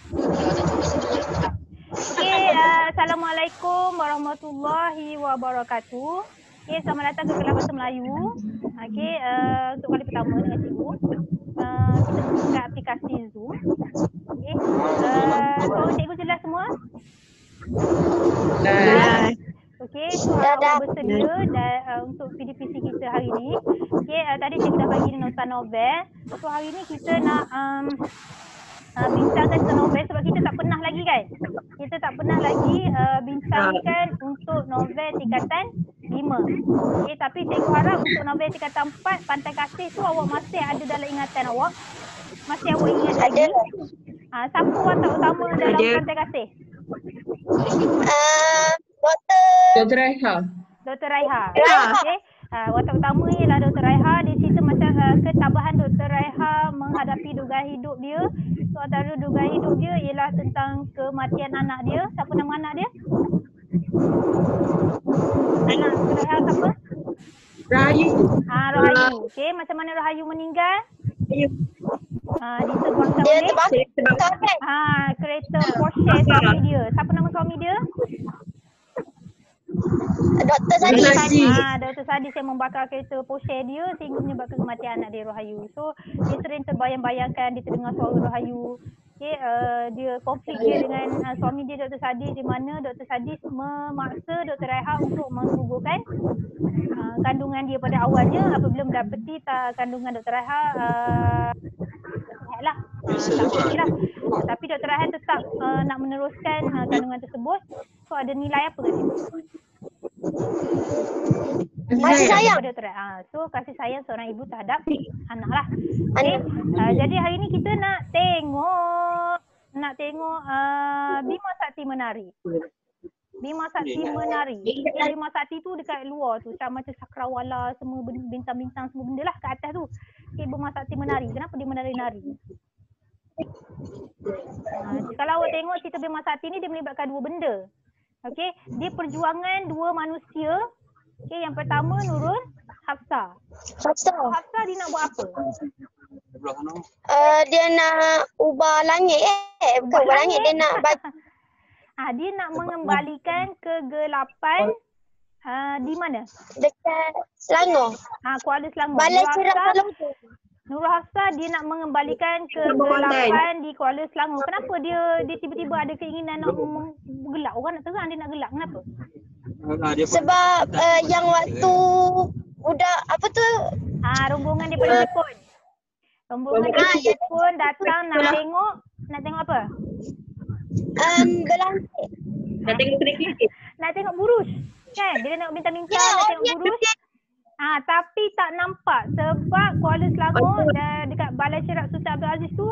Okey, Assalamualaikum warahmatullahi wabarakatuh. Okey, selamat datang ke kelas bahasa Melayu. Okey, untuk kali pertama dengan cikgu. Kita menggunakan aplikasi Zoom. Okey, suara cikgu jelas semua? Okey, so awak bersedia untuk PDPC kita hari ni. Okey, tadi cikgu dah bagi nota novel. So hari ni kita nak bincangkan tentang novel sebab kita tak pernah lagi kan. Kita tak pernah lagi bincangkan untuk novel tingkatan 5. Okey, tapi cikgu harap untuk novel tingkatan 4 Pantai Kasih tu awak masih ada dalam ingatan awak. Masih awak ingat lagi. Siapa watak utama dalam Pantai Kasih? Dr. Raiha. Dr. Raiha. Okey. Watak utama ialah Dr. Raiha. Dia cerita macam ketabahan Dr. Raiha menghadapi dugaan hidup dia. So antara dugaan hidup dia ialah tentang kematian anak dia. Siapa nama anak dia? Anak Dr. Raiha siapa? Rahayu. Rahayu. Okey, macam mana Rahayu meninggal? Diterbangkan oleh kereta Porsche suami dia. Siapa nama suami dia? Dr. Sadi. Dr. Sadi yang membakar kereta Porsche dia sehingga menyebabkan kematian anak dia Rahayu. So dia sering terbayang-bayangkan, dia terdengar suara Rahayu. Okay, dia konflik dia dengan suami dia Dr. Sadi, di mana Dr. Sadi memaksa Dr. Raiha untuk menggugurkan kandungan dia pada awalnya. Apabila mendapati kandungan Dr. Raiha lah. Tapi Dr. Raiha tetap nak meneruskan kandungan tersebut. So ada nilai apa kat situ? Kasih sayang. So kasih sayang seorang ibu terhadap anak lah. Okay. Jadi hari ni kita nak tengok Bima Sakti menari. Bima Sakti menari. Bima Sakti tu dekat luar tu macam Cakrawala, semua bintang-bintang semua benda lah kat atas tu. Okay, Bima Sakti menari. Kenapa dia menari-nari? Kalau awak tengok cerita Bima Sakti ni dia melibatkan dua benda. Okey, dia perjuangan dua manusia. Okey, yang pertama Nurul Hafsah. Hafsah dia nak buat apa? Dia nak ubah langit bukan ubah langit, dia nak dia nak mengembalikan kegelapan di mana? Dekat Selangor. Kuala Selangor. Balai Cerah Selangor. Nurul Hafsah dia nak mengembalikan kegelapan di Kuala Selangor. Kenapa dia tiba-tiba ada keinginan nak gelap? Orang nak terang, dia nak gelap. Kenapa? Sebab yang waktu budak apa tu? Rombongan daripada Jepun. Rombongan daripada Jepun datang nak tengok apa? Berlantik. Nak tengok klik-klik. Nak tengok burus. Kan? Dia nak minta-minta nak tengok burus. Tapi tak nampak sebab Kuala Selangor dekat Balai Cerah Sultan Abdul Aziz tu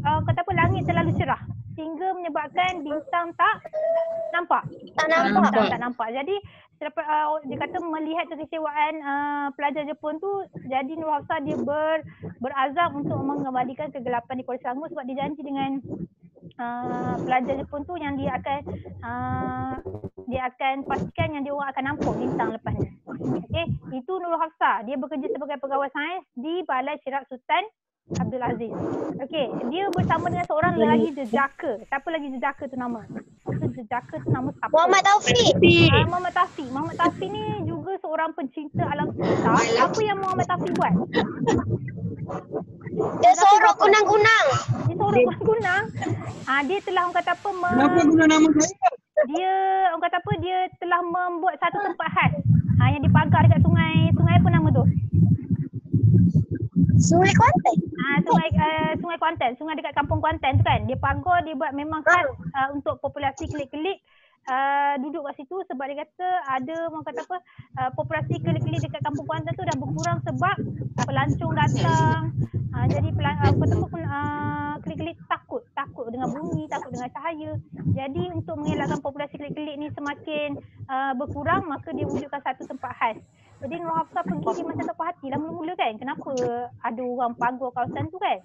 kata apa, langit terlalu cerah sehingga menyebabkan bintang tak nampak. Tak nampak. Jadi dia kata melihat kekecewaan pelajar Jepun tu, jadi Nurul Hafsah dia berazam untuk mengembalikan kegelapan di Kuala Selangor sebab dia janji dengan pelajar Jepun tu yang dia akan pastikan yang dia orang akan nampak bintang lepas ni. Okey, itu Nurul Hafsah. Dia bekerja sebagai pegawai sains di Balai Cerah Sultan Abdul Aziz. Okey, dia bersama dengan seorang lagi jejaka. Siapa lagi jejaka tu nama? Jejaka tu nama siapa? Muhammad Taufik. Muhammad Taufik ni juga seorang pencinta alam semesta. Apa yang Muhammad Taufik buat? Dia sorok kunang-kunang. Dia telah orang kata apa Kenapa guna nama saya? Dia orang kata apa, dia telah membuat satu tempat khas yang dipagar dekat sungai apa nama tu? Sungai Kuantan. Sungai Kuantan, sungai dekat kampung Kuantan tu kan. Dia pagar, dia buat memang khas untuk populasi kelik-kelik duduk kat situ sebab dia kata ada orang kata apa, populasi kelik-kelik dekat kampung Kuantan tu dah berkurang sebab pelancong datang. Jadi kelik-kelik takut dengan bunyi, takut dengan cahaya. Jadi untuk mengelakkan populasi kelik-kelik ni semakin berkurang, maka dia wujudkan satu tempat khas. Jadi Nurul Hafsah pergi, dia macam tak puas hati lah mula-mula kan. Kenapa ada orang pagar kawasan tu kan?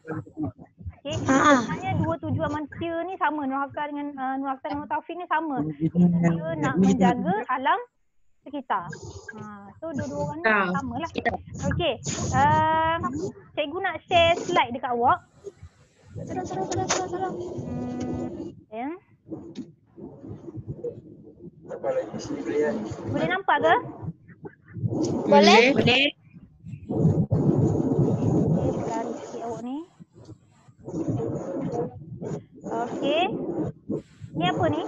Okay. Sebenarnya dua tujuan manusia ni sama. Nurul Hafsah dengan Muhammad Taufik ni sama. Dia nak menjaga alam sekitar. So dua-dua orang ni sama lah. Okey. Cikgu nak share slide dekat awak. Tolong. Ya. Boleh nampak ke? Boleh? Boleh. Okey, lari sikit awak ni. Okey. Ni apa ni?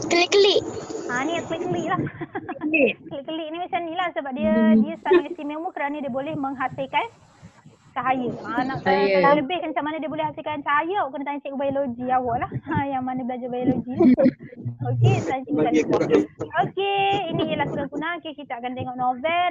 Klik-klik. Ni klik-klik lah. Klik. Klik-klik ni macam ni lah sebab dia sangat istimewa kerana dia boleh menghasilkan cahaya. Nak Cahaya. tanya lebih macam mana dia boleh hasilkan cahaya, awak kena tanya cikgu biologi awak lah. Yang mana belajar biologi. Okey, tanya cikgu Salika. Okey, ini ialah kurang-kurang. Okey, kita akan tengok novel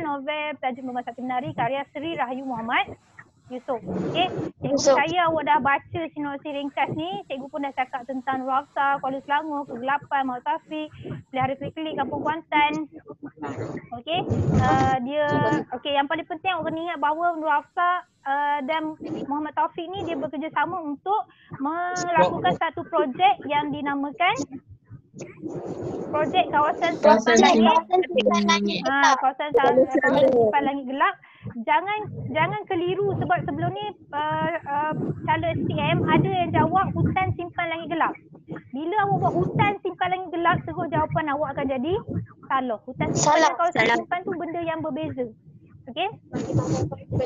tajuk Rumah Sakit Menari karya Sri Rahayu Muhammad Yusof. Okey, cikgu Yusof. percaya awak dah baca sinopsis ringkas ni. Cikgu pun dah cakap tentang Nur Hafsah, Kuala Selangor, Kegelapan, Mak Taufik, Pelihara Klik-Klik, Kampung Kuantan. Okey, yang paling penting awak kena ingat bahawa Nur Hafsah dan Muhammad Taufik ni dia bekerjasama untuk melakukan satu projek yang dinamakan projek kawasan Kawasan simpan langit. Langit. Kawasan simpan langit gelap. Jangan keliru sebab sebelum ni calon SPM ada yang jawab hutan simpan langit gelap. Bila awak buat hutan simpan langit gelap, terus jawapan awak akan jadi salah. Hutan simpan dan kawasan simpan tu benda yang berbeza. Okey?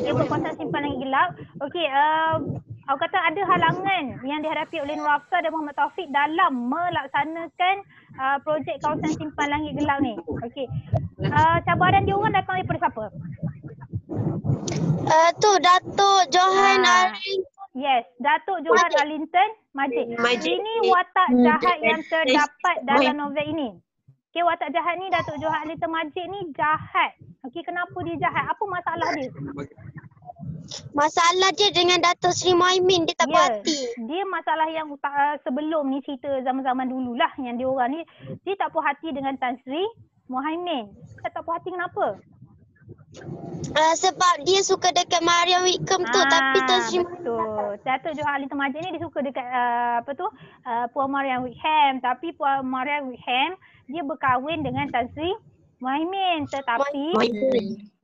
Dia berkawasan simpan langit gelap. Okey, awak kata ada halangan yang dihadapi oleh Nur Hafsah dan Muhammad Taufik dalam melaksanakan projek kawasan simpan langit gelap ni. Okey. Cabaran dia orang datang daripada siapa? Tu Datuk Johan Arif. Yes, Datuk Johan Arlington Majid. Majid. Ini watak jahat yang terdapat dalam novel ini. Okey, watak jahat ni Datuk Johan Arlington Majid ni jahat. Okey, kenapa dia jahat? Apa masalah dia? Masalah dia dengan Datuk Sri Muhaimin, dia tak puas hati. Dia masalah yang sebelum ni, cerita zaman-zaman dululah yang dia orang ni, dia tak puas hati dengan Tan Sri Muhaimin. Dia tak puas hati kenapa? Sebab dia suka dekat Mariam Wickham tu, tapi Tan Sri betul. Datuk Johan Arlington Majid ni dia suka dekat Puan Mariam Wickham, tapi Puan Mariam Wickham dia berkahwin dengan Tan Sri Muhaimin, tetapi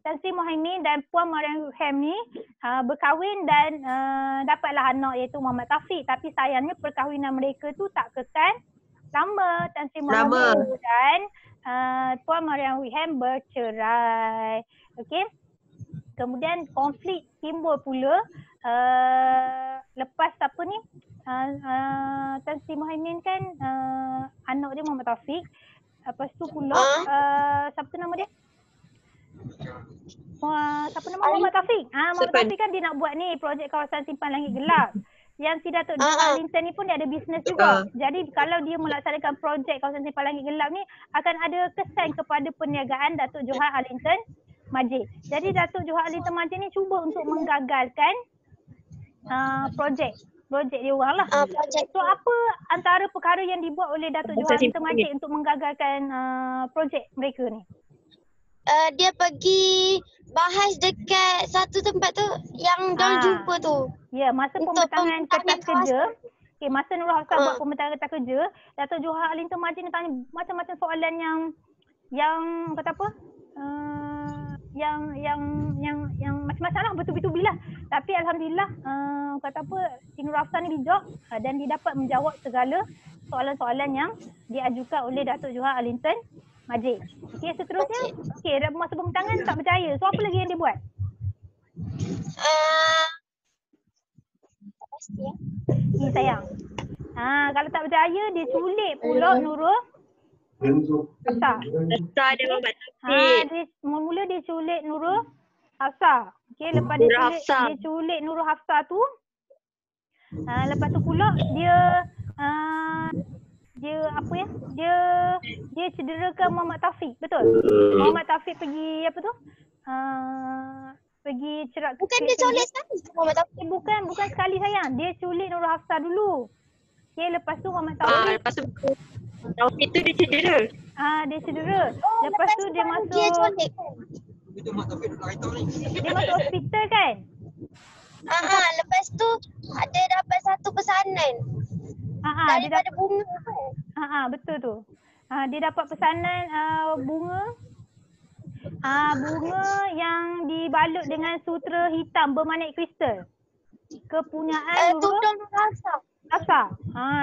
Tan Sri Muhaimin dan Puan Mariam Wickham ni berkahwin dan dapatlah anak iaitu Muhammad Taufik, tapi sayangnya perkahwinan mereka tu tak kekal lama. Tan Sri Muhaimin dan Puan Mariam Wickham bercerai. Okey. Kemudian konflik timbul pula lepas apa ni? Tan Sri Muhaimin kan anak dia Muhammad Taufik. Lepas tu pula siapa nama dia? Siapa nama Muhammad Taufik? Muhammad Taufik kan dia nak buat ni projek kawasan simpan langit gelap. Yang si Datuk Johan Arlington ni pun dia ada bisnes juga. Jadi kalau dia melaksanakan projek kawasan simpan langit gelap ni akan ada kesan kepada perniagaan Datuk Johan Arlington Majid. Jadi Datuk Johan Arlington Majid ni cuba untuk menggagalkan projek dia orang lah. So apa antara perkara yang dibuat oleh Datuk Johan Arlington Majid untuk menggagalkan projek mereka ni? Dia pergi bahas dekat satu tempat tu yang diorang jumpa tu. Ya, masa pembentangan kertas kerja. Okay, masa Nur Hafsah buat pembentangan kertas kerja, Datuk Johan Arlington Majid ni tanya macam-macam soalan yang kata apa? Yang macam-macam lah, bertubi-tubi lah. Tapi alhamdulillah kata apa, Nur Hafsah ni bijak dan dia dapat menjawab segala soalan-soalan yang diajukan oleh Datuk Johan Arlington Majid. Okey, seterusnya. Okey, masa pembentangan tak percaya. So apa lagi yang dia buat? Ni sayang. Kalau tak percaya dia culik pula Nurul Hafsah. Hafsah dia Muhammad Taufik. Dia mula dia culik Nurul Hafsah. Okey, lepas dia culik Nurul Hafsah tu, lepas tu pula dia apa ya? Dia cederakan Muhammad Taufik, betul? Muhammad Taufik pergi apa tu? Pergi cerak. Bukan dia culik sekali Muhammad Taufik. Bukan sekali sayang. Dia culik Nurul Hafsah dulu. Okey, lepas tu Muhammad Taufik. Lepas tu Taufik tu dia cedera. Dia cedera. Lepas tu dia masuk. Dia culik. Dia masuk hospital kan? Lepas tu ada dapat satu pesanan. Daripada bunga tu. Betul tu. Dia dapat pesanan bunga. Bunga yang dibalut dengan sutera hitam bermanik kristal. kepunyaan Nurul Tudung rasa. Hafsah.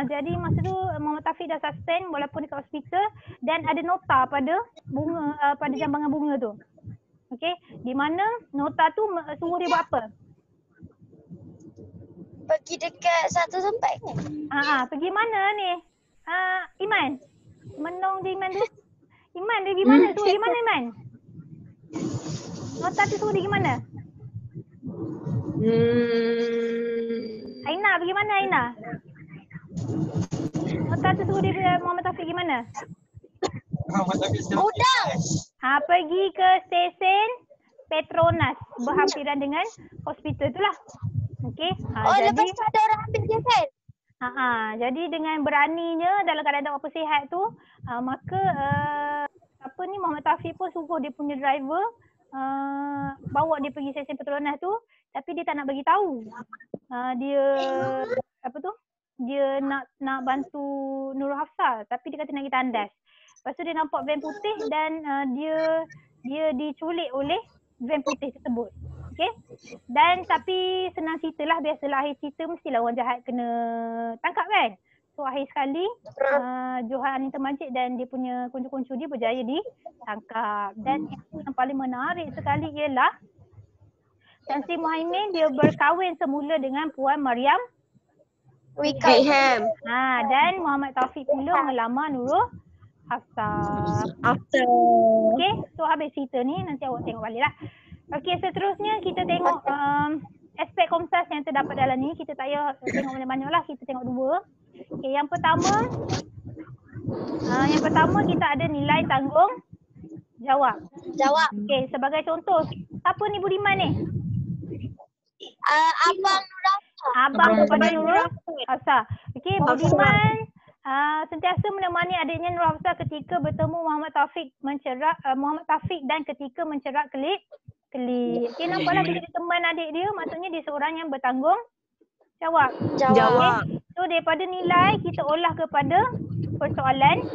Jadi masa tu Muhammad Taufik dah suspend walaupun dekat hospital dan ada nota pada bunga pada jambangan bunga tu. Okey, di mana nota tu suruh dia buat apa? Pergi dekat satu tempat ke? Pergi mana ni? Iman. Menong je Iman tu. Iman dia pergi mana? Suruh pergi mana Iman? Nota tu suruh dia pergi mana? Aina pergi mana Aina? Nota tu suruh dia Muhammad Taufik pergi mana? Udang. Pergi ke stesen Petronas berhampiran dengan hospital tu lah. Okey. Lepas tu ada orang ambil dia kan? Jadi dengan beraninya dalam keadaan tak apa sihat tu, maka Muhammad Taufik pun suruh dia punya driver bawa dia pergi stesen Petronas tu, tapi dia tak nak bagi tahu. Dia dia nak bantu Nurul Hafsah, tapi dia kata nak pergi tandas. Lepas tu dia nampak van putih dan dia diculik oleh van putih tersebut. Okey. Dan tapi senang cerita lah, biasalah akhir cerita mestilah orang jahat kena tangkap kan. So akhir sekali Johan Anita Majid dan dia punya kuncu-kuncu dia berjaya ditangkap. Dan yang paling menarik sekali ialah Tan Sri Muhaimin dia berkahwin semula dengan Puan Mariam Wickham. Dan Muhammad Taufik pula melamar Nurul Hafsah. Okey, so habis cerita ni, nanti awak tengok balik lah. Okey, seterusnya kita tengok aspek Komsas yang terdapat dalam ni. Kita tak payah tengok banyak-banyak lah, kita tengok dua. Okey, yang pertama kita ada nilai tanggungjawab. Okey, sebagai contoh, siapa ni Budiman ni? Abang Nurul. Abang kepada Nurul Hafsah. Okey, Budiman sentiasa menemani adiknya Nurul Hafsah ketika bertemu Muhammad Taufik dan ketika mencerak kelip. Okey, nampaklah bila dia teman adik dia, maksudnya dia seorang yang bertanggungjawab. Okay. So daripada nilai kita olah kepada persoalan.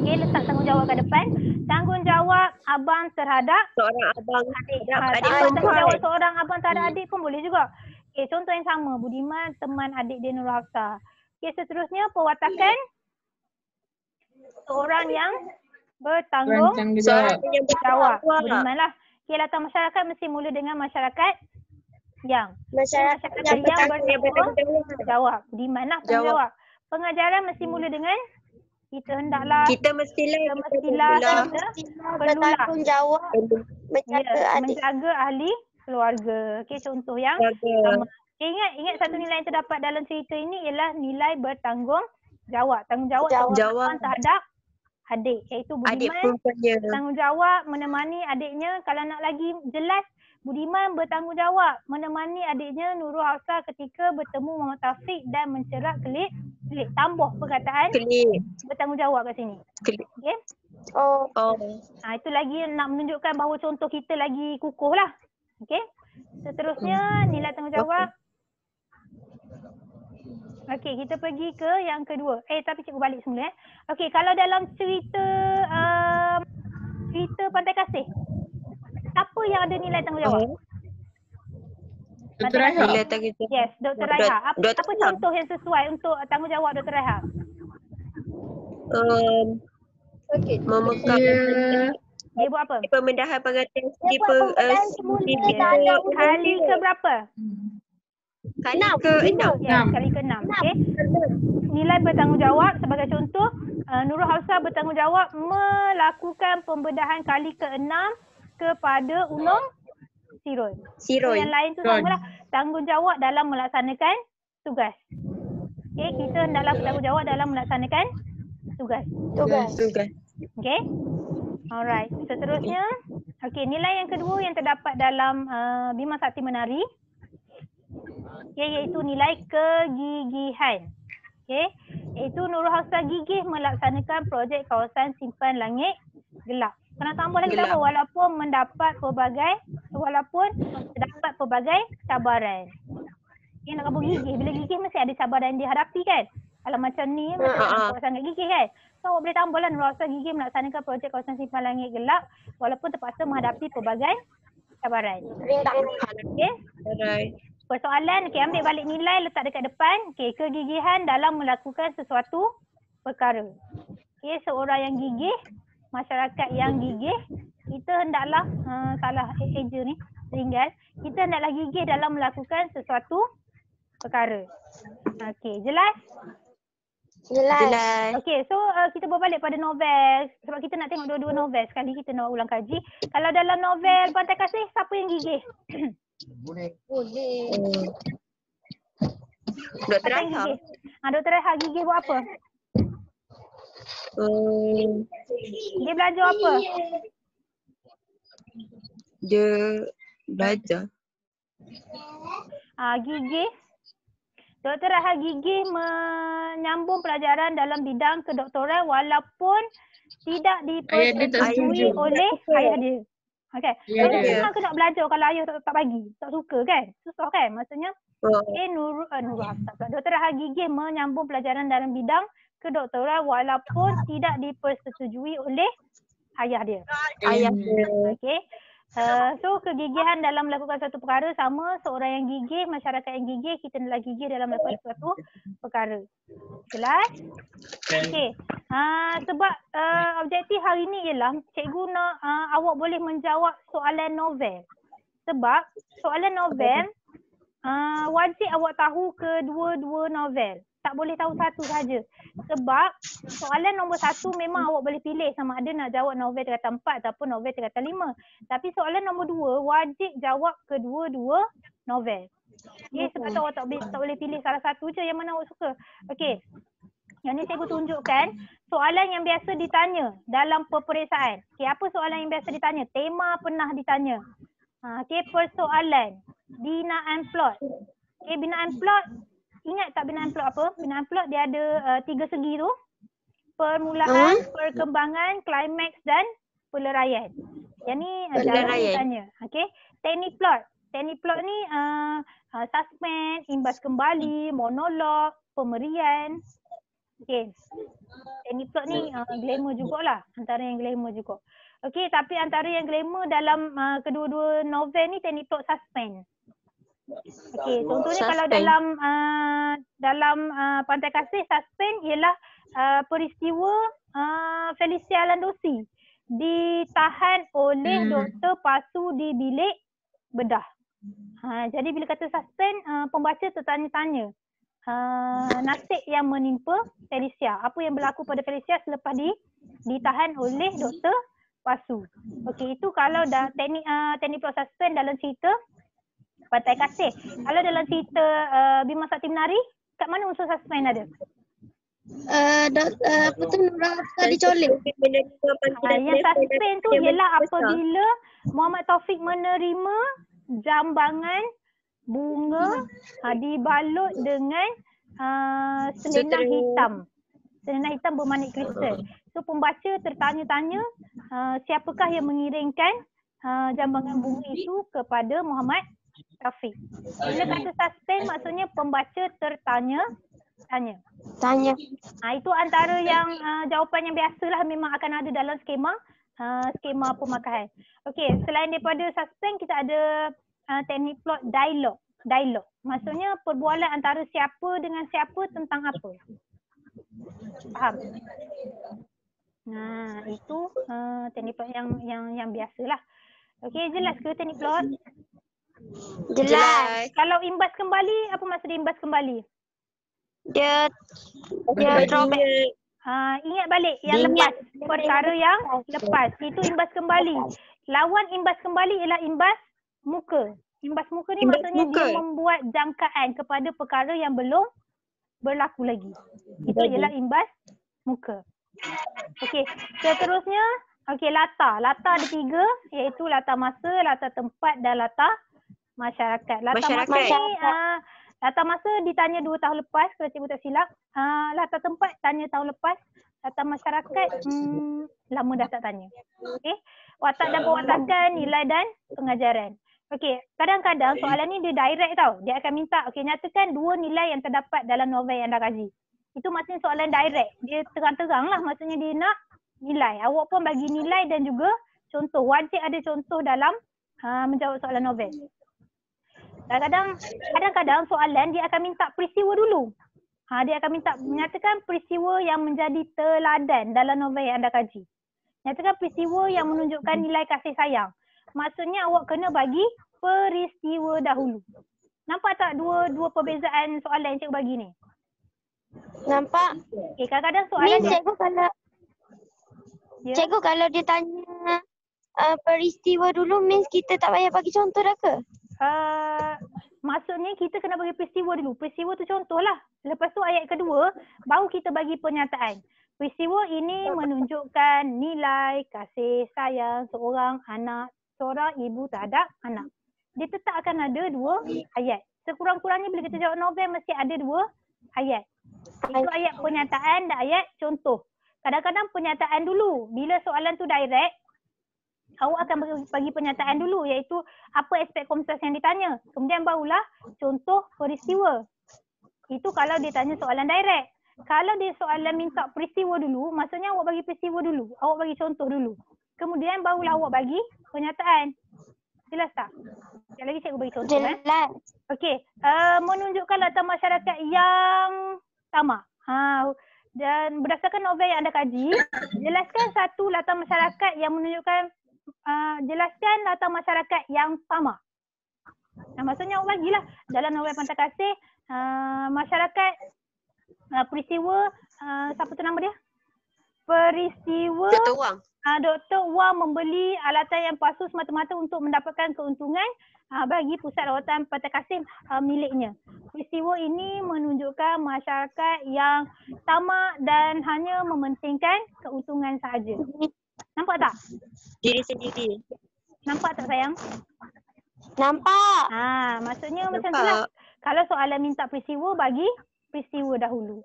Okey, letak tanggungjawab kat depan. Tanggungjawab abang terhadap Seorang abang adik. adik Tanggungjawab seorang abang terhadap adik pun boleh juga. Okey, contoh yang sama, Budiman teman adik dia Nurul Hafsah. Okey, seterusnya pewatakan seorang yang bertanggungjawab. Budiman lah. Okey, latar masyarakat mesti mula dengan masyarakat yang bertanggungjawab. Budiman lah tanggungjawab. Pengajaran mesti mula dengan kita mestilah bertanggungjawab menjaga ahli keluarga. Okey, contoh yang sama. Okay, ingat satu nilai yang terdapat dalam cerita ini ialah nilai bertanggungjawab. Tanggungjawab terhadap adik, iaitu Budiman bertanggungjawab menemani adiknya. Kalau nak lagi jelas, Budiman bertanggungjawab menemani adiknya Nurul Hafsah ketika bertemu Muhammad Taufik dan mencerak kelip. Tambah perkataan bertanggungjawab kat sini. Okey. Itu lagi nak menunjukkan bahawa contoh kita lagi kukuh lah. Okey. Seterusnya nilai tanggungjawab. Okey, kita pergi ke yang kedua. Tapi cikgu balik semula. Okey, kalau dalam cerita Pantai Kasih, siapa yang ada nilai tanggungjawab? Dr. Raiha. Yes, Dr. Raiha. Apa contoh yang sesuai untuk tanggungjawab Dr. Raiha? Memegang Dia buat apa? pemendahan pengantin kali ke berapa? Kali ke-6. Ya, kali ke-6. Okey. Nilai bertanggungjawab sebagai contoh, Nurul Hafsah bertanggungjawab melakukan pembedahan kali ke-6 kepada Ulung Siroi. Yang lain tu samalah, tanggungjawab dalam melaksanakan tugas. Okey, kita hendaklah bertanggungjawab dalam melaksanakan tugas. Okey. Alright, seterusnya, okey, nilai yang kedua yang terdapat dalam Bima Sakti Menari, iaitu nilai kegigihan. Okey, iaitu Nurul Hafsah gigih melaksanakan projek kawasan simpan langit gelap. Kena tambah lagi bahawa walaupun terdapat pelbagai cabaran. Dia nak kabur gigih, bila gigih mesti ada cabaran yang dihadapi kan. Kalau macam ni nampak sangat gigih kan. So awak boleh tambahlah Nurul Hafsah gigih melaksanakan projek kawasan simpan langit gelap walaupun terpaksa menghadapi pelbagai cabaran. Rindang. Okey. Persoalan, okey, ambil balik nilai, letak dekat depan. Okey, kegigihan dalam melakukan sesuatu perkara. Okey, seorang yang gigih, masyarakat yang gigih, kita hendaklah, salah eja ni, tinggal. Kita hendaklah gigih dalam melakukan sesuatu perkara. Okey, jelas? Jelas. Okey, so kita berbalik pada novel. Sebab kita nak tengok dua-dua novel. Sekali kita nak ulang kaji. Kalau dalam novel Pantai Kasih, siapa yang gigih? Dr. Siapa yang Raiha. gigih? Dr. Raiha gigih buat apa? Dia belajar apa? Dia belajar. Gigih. Dr. Raiha gigih menyambung pelajaran dalam bidang kedoktoran walaupun tidak dipersetujui oleh ayah dia. Okey. Ya, Orang ya. senang ke nak belajar kalau ayah tak bagi? Tak suka kan? Susah kan? Maksudnya, Nurul Hafsah pula. Dr. Raiha gigih menyambung pelajaran dalam bidang kedoktoran walaupun tidak dipersetujui oleh ayah dia. Ayah dia. Okey. So kegigihan dalam melakukan satu perkara sama, seorang yang gigih, masyarakat yang gigih, kita adalah gigih dalam melakukan suatu perkara. Jelas? Okey. Sebab objektif hari ni ialah cikgu nak awak boleh menjawab soalan novel. Sebab soalan novel wajib awak tahu kedua-dua novel. Tak boleh tahu satu saja. Sebab soalan nombor 1 memang awak boleh pilih sama ada nak jawab novel tingkatan 4 ataupun novel tingkatan 5. Tapi soalan nombor 2 wajib jawab kedua-dua novel. Okay, sebab tu awak tak boleh pilih salah satu je yang mana awak suka. Okey. Yang ni cikgu tunjukkan soalan yang biasa ditanya dalam peperiksaan. Okey, apa soalan yang biasa ditanya? Tema pernah ditanya. Okey, persoalan. Binaan plot. Okey, binaan plot. Ingat tak binaan plot apa? Binaan plot dia ada 3 segi tu. Permulaan, perkembangan, klimaks dan peleraian. Yang ni jarang ditanya. Okey. Teknik plot. Teknik plot ni suspense, imbas kembali, monolog, pemerian. Okey. Teknik plot ni glamour jugalah. Antara yang glamour juga. Okey, tapi antara yang glamour dalam kedua-dua novel ni teknik plot suspense. Okey, contohnya kalau dalam Pantai Kasih, suspense ialah peristiwa Felicia Landosi ditahan oleh doktor pasu di bilik bedah. Jadi bila kata suspense, pembaca tertanya-tanya nasib yang menimpa Felicia. Apa yang berlaku pada Felicia selepas ditahan oleh doktor pasu. Okey, itu kalau teknik plot suspense dalam cerita Pantai Kasih. Kalau dalam cerita Bima Sakti Menari, kat mana unsur suspense ada? Nurul Hafsah dicolek. Yang suspense tu ialah apabila Muhammad Taufik menerima jambangan bunga dibalut dengan selendang hitam. Selendang hitam bermanik kristal. So pembaca tertanya-tanya siapakah yang mengirimkan jambangan bunga itu kepada Muhammad Taufik. Bila kata suspense maksudnya pembaca tertanya-tanya. Itu antara yang jawapan yang biasalah memang akan ada dalam skema pemakahan. Okey, selain daripada suspense kita ada teknik plot dialog. Maksudnya perbualan antara siapa dengan siapa tentang apa. Faham? Itu teknik plot yang biasalah. Okey, jelas ke teknik plot? Jelas. Kalau imbas kembali, apa maksud dia imbas kembali? Dia throwback. Ingat balik yang lepas. Perkara yang lepas. Itu imbas kembali. Lawan imbas kembali ialah imbas muka. Imbas muka ni maksudnya dia membuat jangkaan kepada perkara yang belum berlaku lagi. Itu ialah imbas muka. Okey, seterusnya latar. Latar ada 3 iaitu latar masa, latar tempat dan latar masyarakat. Latar masa ditanya 2 tahun lepas kalau cikgu tak silap. Latar tempat tanya tahun lepas. Latar masyarakat lama dah tak tanya. Okey. Watak dan pewatakan, nilai dan pengajaran. Okey, kadang-kadang soalan ni dia direct tau. Dia akan minta, nyatakan 2 nilai yang terdapat dalam novel yang anda kaji. Itu maksudnya soalan direct. Dia terang-terang lah maksudnya dia nak nilai. Awak pun bagi nilai dan juga contoh. Wajib ada contoh dalam menjawab soalan novel. Kadang-kadang soalan dia akan minta peristiwa dulu. Dia akan menyatakan peristiwa yang menjadi teladan dalam novel yang anda kaji. Nyatakan peristiwa yang menunjukkan nilai kasih sayang. Maksudnya awak kena bagi peristiwa dahulu. Nampak tak dua perbezaan soalan yang cikgu bagi ni? Nampak? Okay, kadang-kadang soalan Min, cikgu kalau dia tanya peristiwa dulu, means kita tak payah bagi contoh dah ke? Maksudnya kita kena bagi peristiwa dulu. Peristiwa tu contoh lah. Lepas tu ayat kedua, baru kita bagi pernyataan. Peristiwa ini menunjukkan nilai kasih sayang seorang ibu terhadap anak. Dia tetap akan ada 2 ayat. Sekurang-kurangnya bila kita jawab novel mesti ada 2 ayat. Itu ayat pernyataan dan ayat contoh. Kadang-kadang pernyataan dulu. Bila soalan tu direct, awak akan bagi pernyataan dulu iaitu apa aspek komunitas yang ditanya. Kemudian barulah contoh peristiwa. Itu kalau dia tanya soalan direct. Kalau dia soalan minta peristiwa dulu, maksudnya awak bagi peristiwa dulu. Awak bagi contoh dulu. Kemudian barulah awak bagi pernyataan. Jelas tak? Sekali lagi cikgu bagi contoh. Jelas. Okey. Menunjukkan latar masyarakat yang sama. Dan berdasarkan novel yang anda kaji, jelaskan satu latar masyarakat yang menunjukkan jelaskan latar masyarakat yang sama. Maksudnya awak bagilah dalam novel Pantai Kasih masyarakat peristiwa siapa tu nama dia? Peristiwa Dr. Wang. Dr. Wang membeli alatan yang palsu semata-mata untuk mendapatkan keuntungan bagi pusat rawatan Pantai Kasih miliknya. Peristiwa ini menunjukkan masyarakat yang tamak dan hanya mementingkan keuntungan sahaja. Nampak tak? Diri sendiri. Nampak tak sayang? Nampak. Maksudnya macam tu lah. Kalau soalan minta peristiwa, bagi peristiwa dahulu.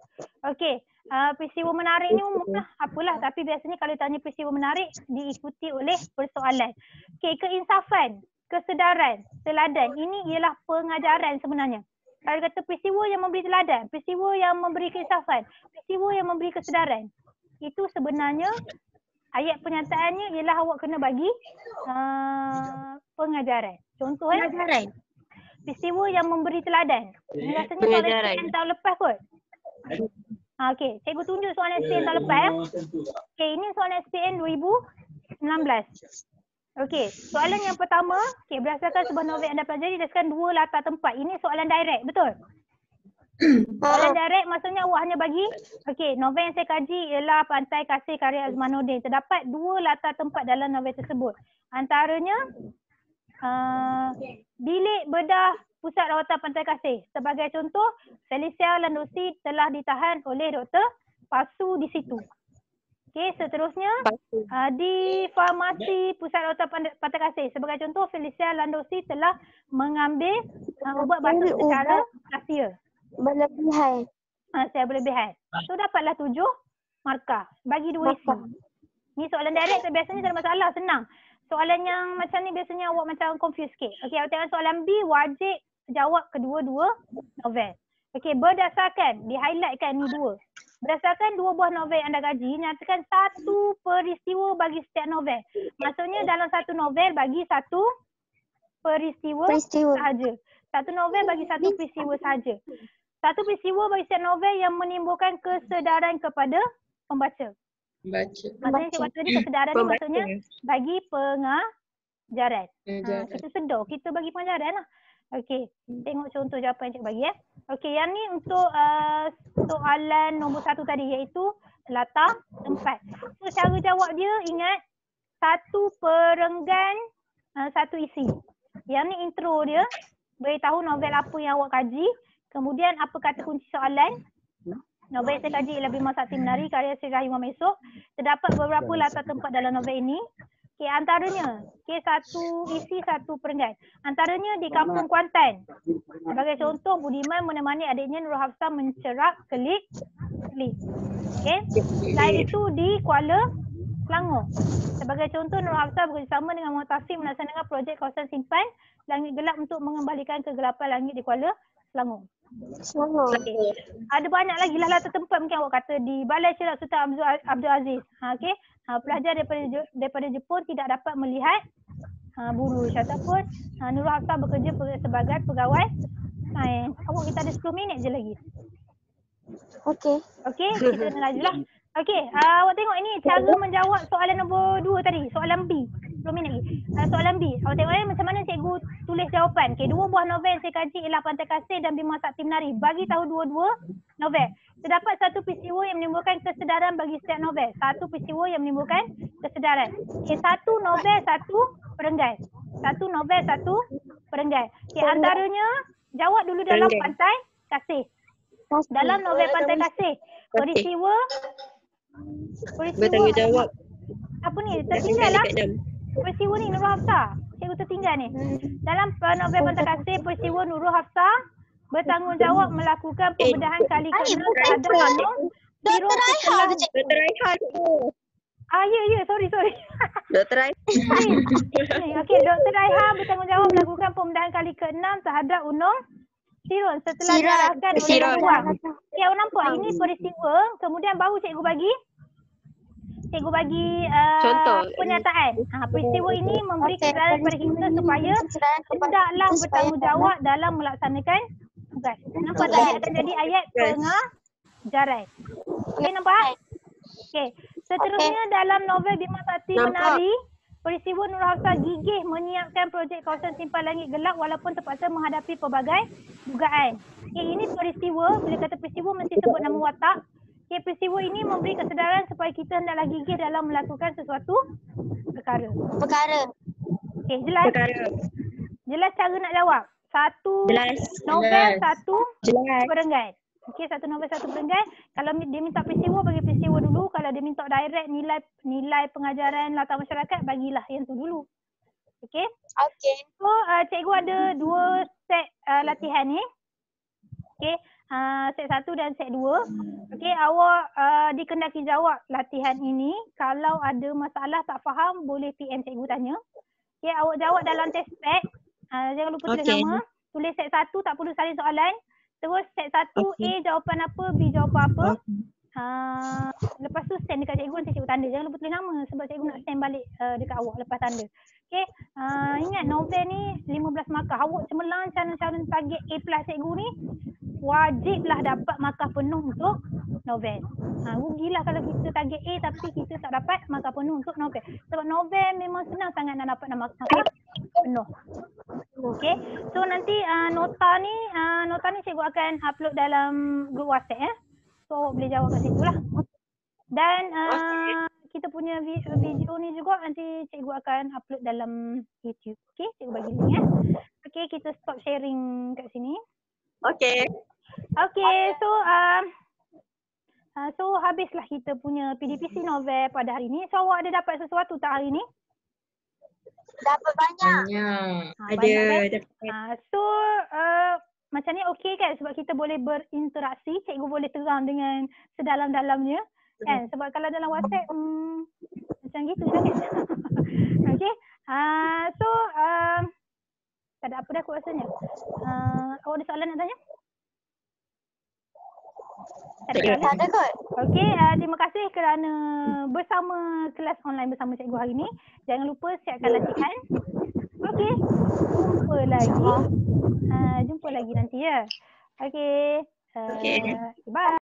Okey. Peristiwa menarik ni umumlah apalah, tapi biasanya kalau tanya peristiwa menarik diikuti oleh persoalan. Okey, keinsafan, kesedaran, teladan, ini ialah pengajaran sebenarnya. Kalau kata peristiwa yang memberi teladan, peristiwa yang memberi keinsafan, peristiwa yang memberi kesedaran, itu sebenarnya ayat pernyataannya ialah awak kena bagi pengajaran. Contoh Pengajaran. peristiwa yang memberi teladan. Ini rasanya soalan SPM tahun lepas kot. Okey, cikgu tunjuk soalan SPM tahun lepas ya. Okey, ini soalan SPM 2019. Okey, soalan yang pertama, berdasarkan sebuah novel anda pelajari, jelaskan 2 latar tempat. Ini soalan direct, betul? Soalan direct maksudnya awak hanya bagi, novel yang saya kaji ialah Pantai Kasih karya Azmanuddin. Terdapat 2 latar tempat dalam novel tersebut. Antaranya, bilik bedah Pusat Rawatan Pantai Kasih. Sebagai contoh, Felicia Landosi telah ditahan oleh doktor palsu di situ. Okey, seterusnya di farmasi Pusat Rawatan Pantai Kasih. Sebagai contoh, Felicia Landosi telah mengambil ubat batuk secara rahsia. Berlebihan. Secara berlebihan. So dapatlah 7 markah. Bagi 2 isi. Ni soalan direct biasanya tak ada masalah, senang. Soalan yang macam ni biasanya awak macam confuse sikit. Okey, awak tengok soalan B, wajib jawab kedua-dua novel. Okey, berdasarkan, di-highlightkan ni 2. Berdasarkan 2 buah novel anda kaji, nyatakan 1 peristiwa bagi setiap novel. Maksudnya dalam satu novel bagi 1 peristiwa sahaja. Satu novel bagi 1 peristiwa sahaja. 1 peristiwa bagi setiap novel yang menimbulkan kesedaran kepada pembaca. Maksudnya cikgu kata ni kesedaran ni maksudnya bagi pengajaran. Kita sedar, kita bagi pengajaran lah. Okey, tengok contoh jawapan yang cikgu bagi ya. Okey, yang ni untuk soalan nombor 1 tadi iaitu latar tempat. So cara jawab dia ingat 1 perenggan 1 isi. Yang ni intro dia, beritahu novel apa yang awak kaji. Kemudian apa kata kunci soalan. Novel yang saya kaji ialah Bima Sakti Menari karya Sri Rahim Esok. Terdapat beberapa latar tempat dalam novel ini. Okey, antaranya, 1 isi 1 perenggan. Antaranya di Kampung Kuantan. Sebagai contoh, Budiman menemani adiknya Nurul Hafsah mencerap kelip. Okey. Selain itu di Kuala Selangor. Sebagai contoh, Nurul Hafsah bekerjasama dengan Muhammad Taufik melaksanakan projek kawasan simpan langit gelap untuk mengembalikan kegelapan langit di Kuala Selangor. Okay. Ada banyak lagi lah latar tempat mungkin awak kata di Balai Cerak Sultan Abdul Aziz. Okey. Pelajar daripada Jepun tidak dapat melihat Buruj ataupun Nurul Hafsah bekerja sebagai pegawai sains. Awak kita ada 10 minit je lagi. Okey. Okey, kita lajulah. Okey, awak tengok ini cara menjawab soalan nombor 2 tadi, soalan B. 10 minit lagi. Soalan B. Awak tengok macam mana cikgu tulis jawapan. Okey, 2 buah novel yang saya kaji ialah Pantai Kasih dan Bima Sakti Menari. Bagi tahu dua-dua novel. Terdapat satu peristiwa yang menimbulkan kesedaran bagi setiap novel. Satu peristiwa yang menimbulkan kesedaran. Okey, satu novel, satu perenggan. Satu novel, satu perenggan. Okey, antaranya jawab dulu dalam Pantai Kasih. Dalam novel Pantai Kasih, peristiwa Bertanggungjawab. apa ni? Tertinggal lah. Peristiwa ni Nurul Hafsah. Cikgu tertinggal ni. Dalam novel Pantai Kasih, peristiwa Nurul Hafsah bertanggungjawab melakukan pembedahan kali ke-6 terhadap Hanum. Dr. Raiha tu cikgu. Dr. Raihan tu. Ya, sorry. Dr. Raihan. Okey, Dr. Raiha bertanggungjawab melakukan pembedahan kali ke-6 terhadap Unung Sirun setelah diarahkan oleh Sirun. Puan. Okay, awak nampak ini peristiwa, kemudian baru cikgu bagi Contoh. pernyataan. Peristiwa ini memberi kesedaran kepada kita supaya hendaklah bertanggungjawab dalam melaksanakan tugas. Nampak tak dia akan jadi ayat pengajaran. Okey, nampak? Okey. Seterusnya dalam novel Bima Sakti Menari, peristiwa Nurul Hafsah gigih menyiapkan projek kawasan simpan langit gelap walaupun terpaksa menghadapi pelbagai dugaan. Okay, ini peristiwa, bila kata peristiwa mesti sebut nama watak. Okay, peristiwa ini memberi kesedaran supaya kita hendaklah gigih dalam melakukan sesuatu perkara. Okay, jelas? Jelas cara nak jawab? Satu novel, satu perenggan. Okey, satu novel, satu perenggan. Kalau dia minta peristiwa, bagi peristiwa dulu. Kalau dia minta direct nilai pengajaran latar masyarakat, bagilah yang tu dulu. Okey? Okey. So, cikgu ada 2 set latihan ni. Okey, set 1 dan set 2. Okey, awak dikendaki jawab latihan ini. Kalau ada masalah tak faham, boleh PM cikgu tanya. Okey, awak jawab dalam test pad. Jangan lupa tulis nama. Tulis set 1, tak perlu salin soalan. Terus set 1, A jawapan apa, B jawapan apa. Lepas tu send dekat cikgu, nanti cikgu tanda. Jangan lupa tulis nama sebab cikgu nak send balik dekat awak lepas tanda. Okay, ingat novel ni 15 markah. Awak cemerlang calon-calon target A+ cikgu ni, wajiblah dapat markah penuh untuk novel. Rugilah kalau kita target A tapi kita tak dapat markah penuh untuk novel. Sebab novel memang senang sangat nak dapat markah penuh. Okay, so nanti nota ni cikgu akan upload dalam grup WhatsApp ya. So boleh jawab kat situ lah. Dan kita punya video ni juga nanti cikgu akan upload dalam YouTube. Okay, cikgu bagi link ya. Okay, kita stop sharing kat sini. Okay, so habislah kita punya PDPC novel pada hari ni. So awak ada dapat sesuatu tak hari ni? Dapat banyak. Ada. So macam ni okey kan, sebab kita boleh berinteraksi, cikgu boleh terang dengan sedalam-dalamnya kan, sebab kalau dalam WhatsApp macam gitu je kan. Okey, so tak ada apa dah aku rasanya. Awak ada soalan nak tanya? Tak ada kot. Okey, terima kasih kerana bersama kelas online bersama cikgu hari ni. Jangan lupa siapkan latihan. Okey, jumpa lagi nanti ya. Okey, bye.